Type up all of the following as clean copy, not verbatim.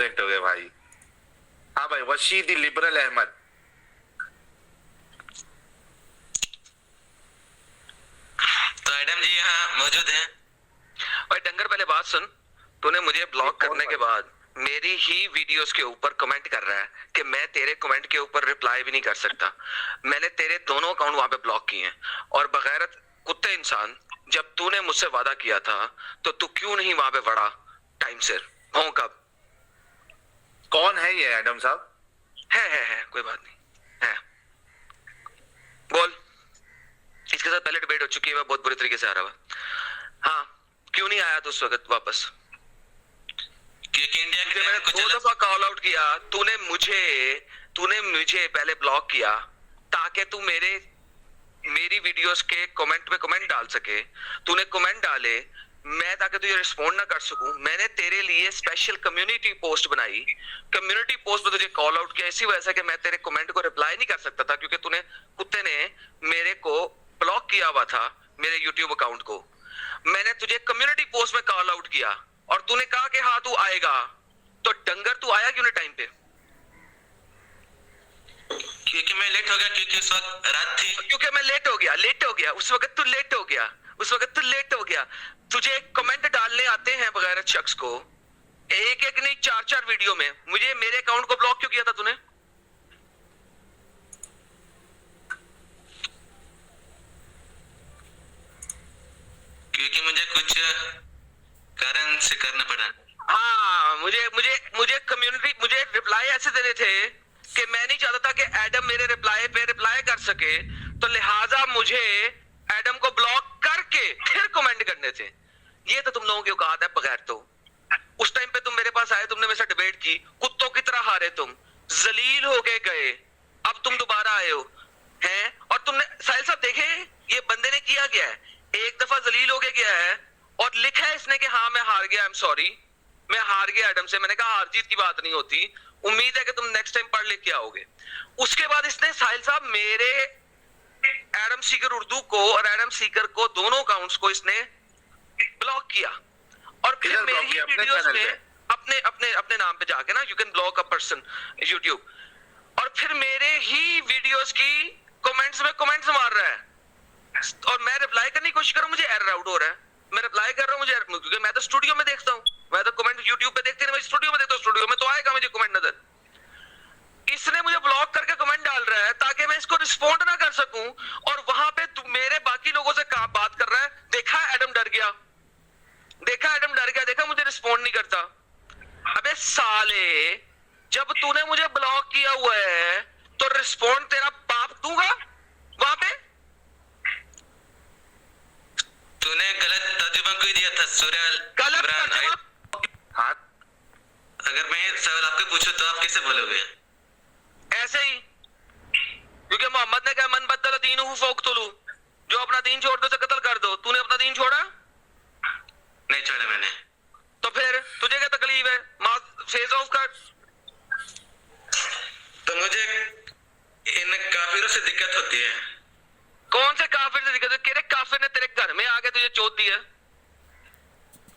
Disconnect हो गए भाई। हाँ भाई, वशीद लिबरल अहमद। तो एडम जी यहाँ मौजूद हैं। और डंगर पहले बात सुन, तूने मुझे ब्लॉक करने के बाद मेरी ही वीडियोस के ऊपर कमेंट कर रहा है कि मैं तेरे कमेंट के ऊपर रिप्लाई भी नहीं कर सकता। मैंने तेरे दोनों अकाउंट वहां पे ब्लॉक किए हैं और बगैरत कुत्ते इंसान, जब तूने मुझसे वादा किया था तो तू क्यों नहीं वहां पे बढ़ा टाइम से? हूं कब? कौन है ये एडम साहब? है कोई बात नहीं है। बोल। इसके साथ पहले डिबेट हो चुकी है, मैं बहुत बुरी तरीके से आ रहा हुआ। हाँ, क्यों नहीं आया तो उस वक्त वापस? क्योंकि इंडिया के मैंने 2 दफा कॉल आउट किया, तूने मुझे पहले ब्लॉक किया ताकि तू मेरी वीडियोस के कमेंट पे कमेंट डाल सके। तूने कमेंट डाले, मैं ताकि तुझे रिस्पॉन्ड ना कर सकूं, मैंने तेरे लिए स्पेशल कम्युनिटी पोस्ट बनाई। कम्युनिटी पोस्ट में तुझे कॉल आउट किया इसी वजह से कि मैं तेरे कमेंट को रिप्लाई नहीं कर सकता था, क्योंकि कुत्ते ने मेरे को ब्लॉक किया हुआ था मेरे यूट्यूब अकाउंट को। मैंने तुझे कम्युनिटी पोस्ट में कॉल आउट किया और तूने कहा कि हाँ तू आएगा, तो डंगर तू आया क्यों नहीं टाइम पे? क्योंकि मैं लेट हो गया, क्योंकि उस वक्त रात थी। क्योंकि मैं लेट हो गया उस वक्त तू लेट हो गया। तुझे कमेंट डालने आते हैं बगैर शख्स को, एक नहीं 4 वीडियो में। मुझे मेरे अकाउंट को ब्लॉक क्यों किया था तूने? क्योंकि मुझे कुछ कारण से करना पड़ा। हाँ, मुझे रिप्लाई ऐसे देने थे कि मैं नहीं चाहता था कि एडम मेरे रिप्लाई पे रिप्लाई कर सके, तो लिहाजा मुझे एडम को ब्लॉक करके फिर कमेंट करने थे। ये तो तुम लोगों की औकात है बगैर। तो उस टाइम पे तुम मेरे पास आए, तुमने मेरे से डिबेट की, कुत्तों की तरह हारे, तुम जलील होके गए। अब तुम दोबारा आए हो हैं, और तुमने साहिल साहब देखे ये बंदे ने किया गया है, एक दफा जलील होके गया है और लिखा है इसने कि हाँ मैं हार गया, आई एम सॉरी, मैं हार गया एडम से। मैंने कहा हार जीत की बात नहीं होती, उम्मीद है कि तुम नेक्स्ट टाइम पढ़ लिख के आओगे। उसके बाद इसने साहिल साहब मेरे एडम सीकर उर्दू को और एडम सीकर को, दोनों अकाउंट्स को इसने ब्लॉक किया। और फिर मेरी ही वीडियोस में अपने नाम पे जाके ना, you can block a person YouTube, और फिर मेरे ही वीडियोस की कमेंट्स में कमेंट्स मार रहा है और मैं रिप्लाई करने की कोशिश कर रहा हूं, मुझे एरर आउट हो रहा है। मैं रिप्लाई कर रहा हूं, क्योंकि मैं तो स्टूडियो में देखता हूं, मैं तो कमेंट यूट्यूब पे देखते नहीं, मैं स्टूडियो में देखता हूं, स्टूडियो में तो आएगा मुझे कमेंट नजर। इसने मुझे ब्लॉक करके कमेंट डाल रहा है ताकि मैं इसको रिस्पॉन्ड ना कर सकूं, और वहां पे मेरे बाकी लोगों से बात कर रहा है। देखा एडम डर गया, देखा मुझे रिस्पॉन्ड नहीं करता। अबे साले, जब तूने मुझे ब्लॉक किया हुआ है तो रिस्पॉन्ड तेरा बाप दूंगा वहां पे? तूने गलत तर्जुमा क्यों दिया था सूरज? गलत तर्जुमा? हाँ, अगर मैं सवाल आपको पूछूं तो आप कैसे बोलोगे? ऐसे ही, क्योंकि मोहम्मद ने कहा मन बदल दीनहु फौक्तुलू, जो अपना दीन छोड़ दो उसे कत्ल कर दो। तूने अपना दीन छोड़ा? नहीं छोड़ा मैंने। तो फिर तुझे क्या तकलीफ है? फेस ऑफ कर। तो मुझे इन काफिरों से दिक्कत होती है। कौन से काफिर से दिक्कत है? तेरे काफिर ने तेरे घर में आके तुझे चोट दी है।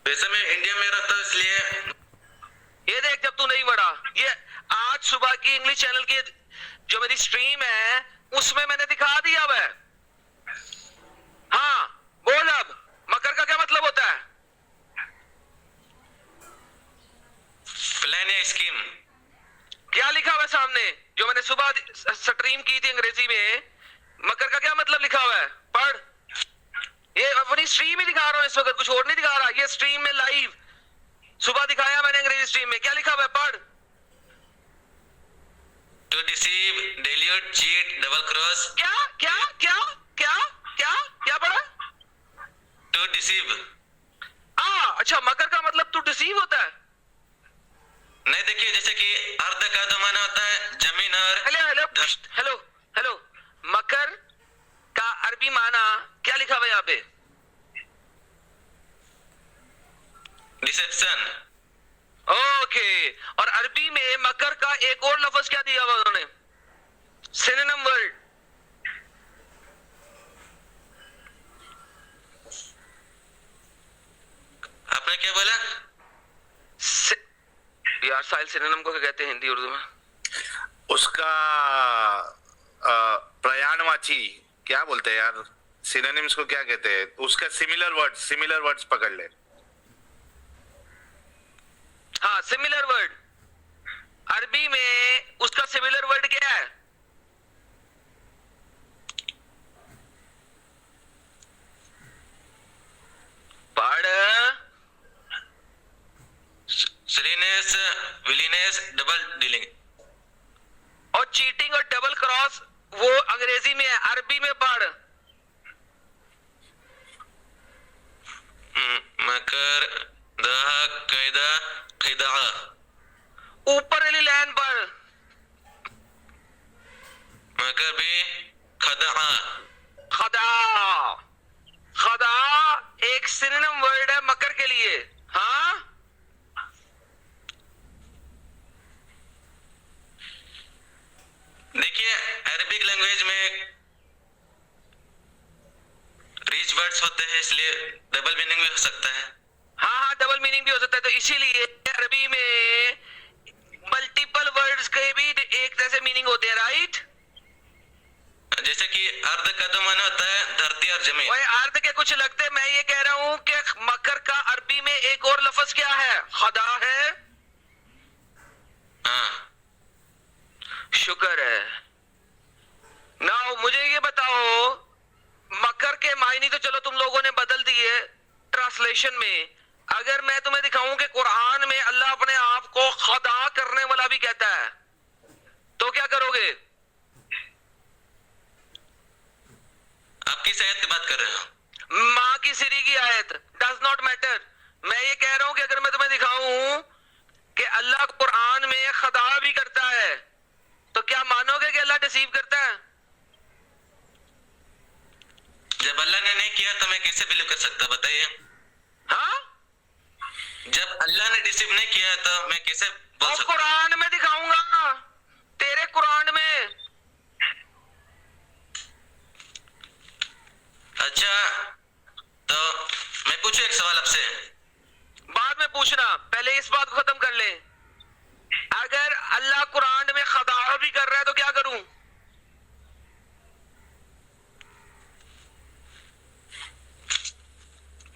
वैसे मैं इंडिया में रहता हूं, इसलिए ये देख, जब तू नहीं बढ़ा, ये आज सुबह की इंग्लिश चैनल की जो मेरी स्ट्रीम है उसमें मैंने दिखा दिया हुआ है। हाँ बोल, अब मकर का क्या मतलब होता है? प्लान या स्कीम? क्या लिखा हुआ है सामने जो मैंने सुबह स्ट्रीम की थी अंग्रेजी में? मकर का क्या मतलब लिखा हुआ है? पढ़। ये अपनी स्ट्रीम ही दिखा रहा हूं इस वक्त, कुछ और नहीं दिखा रहा। ये स्ट्रीम में लाइव सुबह दिखाया मैंने अंग्रेजी स्ट्रीम में, क्या लिखा हुआ है? पढ़। To deceive, delude, cheat, double cross. क्या क्या क्या क्या क्या क्या पढ़ा? To deceive. अच्छा, मकर का मतलब टू डिसीव होता है? नहीं, देखिए जैसे कि अर्ध का तो माना होता है जमीन और हेलो, मकर का अरबी माना क्या लिखा हुआ है यहाँ पे? डिसेप्शन। ओके, और अरबी में मकर का एक और लफ्ज क्या दिया हुआ उन्होंने? Synonym word. आपने क्या बोला? यार साहिल सिनोनिम को क्या कहते हैं हिंदी उर्दू में? उसका प्रयाणवाची क्या बोलते हैं यार, सिनोनिम्स को क्या कहते हैं, उसका सिमिलर वर्ड्स पकड़ ले। हाँ, सिमिलर वर्ड। अरबी में उसका सिमिलर वर्ड क्या है? पढ़। सिलीनेस, विलीनेस, डबल डीलिंग। और चीटिंग और डबल क्रॉस वो अंग्रेजी में है, अरबी में पढ़। मकर, दहा, कैदा, खिदा। ऊपर वाली लाइन पढ़। मकर भी खदा। खदा। खदा एक सिनोनिम वर्ड है मकर के लिए। हाँ, देखिए अरबिक लैंग्वेज में रिच वर्ड्स होते हैं, इसलिए डबल मीनिंग भी हो सकता है। हाँ हाँ, डबल मीनिंग भी हो सकता है। तो इसीलिए अरबी में मल्टीपल वर्ड्स के भी एक जैसे मीनिंग होते हैं, राइट? जैसे कि अर्ध का तो माना होता है धरती और जमीन। वही अर्ध के कुछ लगते। मैं ये कह रहा हूँ कि मकर का अरबी में एक और लफ्ज क्या है? खदा है। हाँ, शुक्र है। नाउ मुझे ये बताओ, मकर के मायने तो चलो तुम लोगों ने बदल दिए ट्रांसलेशन में। अगर मैं तुम्हें दिखाऊं कि कुरान में अल्लाह अपने आप को खदा करने वाला भी कहता है, तो क्या करोगे? आप किस आयत की बात कर रहे हो? माँ की सिरी की आयत। Does not matter. मैं ये कह रहा हूं कि अगर मैं तुम्हें दिखाऊं कि अल्लाह कुरान में खदा भी करता है, तो क्या मानोगे कि अल्लाह डिसीव करता है? जब अल्लाह ने नहीं किया तो मैं कैसे बिलीव कर सकता, बताइए? हाँ, जब अल्लाह ने डिसीव नहीं किया तो मैं कैसे बोल और सकता? कुरान में दिखाऊंगा, तेरे कुरान में। अच्छा, तो मैं पूछूं एक सवाल आपसे? बाद में पूछना, पहले इस बात को खत्म कर ले। अगर अल्लाह कुरान में खदा भी कर रहा है तो क्या करूं?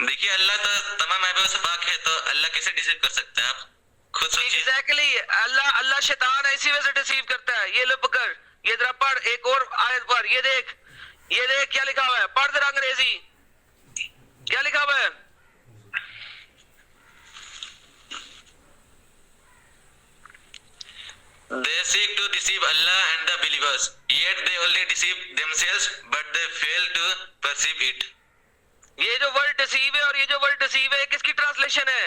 देखिए अल्लाह तो तमाम ऐबों से पाक है, तो अल्लाह कैसे डिसीव कर सकते हैं? आप खुद सोचिए। एग्जैक्टली। अल्लाह शैतान ऐसी वजह से डिसीव करता है। ये लो पकड़, ये जरा पढ़ एक और आयत पर। ये देख क्या लिखा हुआ है, पढ़ जरा अंग्रेजी। क्या लिखा हुआ है? They seek to deceive Allah and the believers, yet they only deceive themselves, but they fail to perceive it. ये जो वर्ड डिसीव है और ये जो वर्ड डिसीव है, किसकी ट्रांसलेशन है?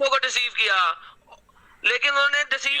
को डिसीव किया, लेकिन उन्होंने डिसीव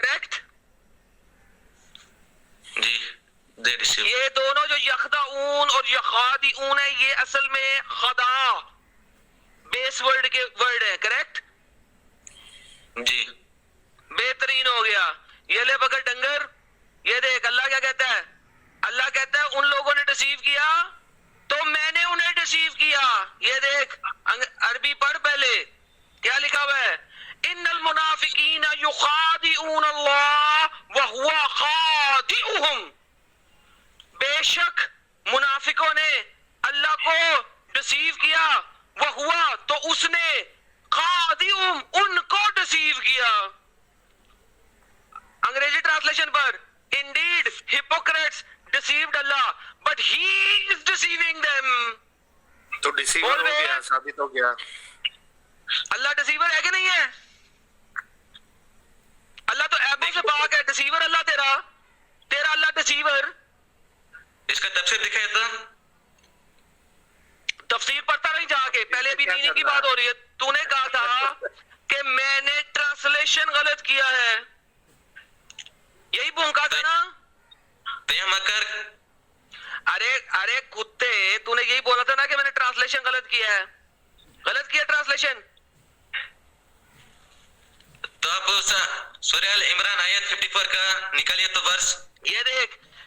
करेक्ट? जी, they deceive. ये दोनों जो यखदऊन और यखादिऊन है, ये असल में खदा बेस वर्ड के वर्ड है। करेक्ट? जी, बेहतरीन हो गया। ये ले पकड़ डंगर। ये देख अल्लाह क्या कहता है? अल्लाह कहता है उन लोगों ने डिसीव किया तो मैंने उन्हें डिसीव किया। ये देख अरबी पढ़ पहले, क्या लिखा हुआ है? इन्नल मुनाफिकीन युखादिऊन अल्लाह व हुवा खादिउहुम। बेशक मुनाफिकों ने अल्लाह को डिसीव किया, वह हुआ तो उसने खादिउम उनको डिसीव किया। अंग्रेजी ट्रांसलेशन पर, Indeed Hippocrates deceived Allah but he is deceiving them. तो डिसीवर हो गया, साबित हो गया। अल्लाह डिसीवर है कि नहीं है? अल्लाह तो ऐबों से पाक है। डिसीवर अल्लाह तेरा अल्लाह डिसीवर। इसका तफसीर दिखाए तो? तफसीर पढ़ता नहीं जाके, पहले भी मीनिंग की बात हो रही है। तूने कहा था कि मैंने ट्रांसलेशन गलत किया है, यही भूखा था ना? तो यह मकर, अरे कुत्ते, तूने यही बोला था ना कि मैंने ट्रांसलेशन गलत किया है। गलत किया ट्रांसलेशन। तो आप सूरह अल इमरान आयत 54 का निकालिए तो वर्ष। ये देख,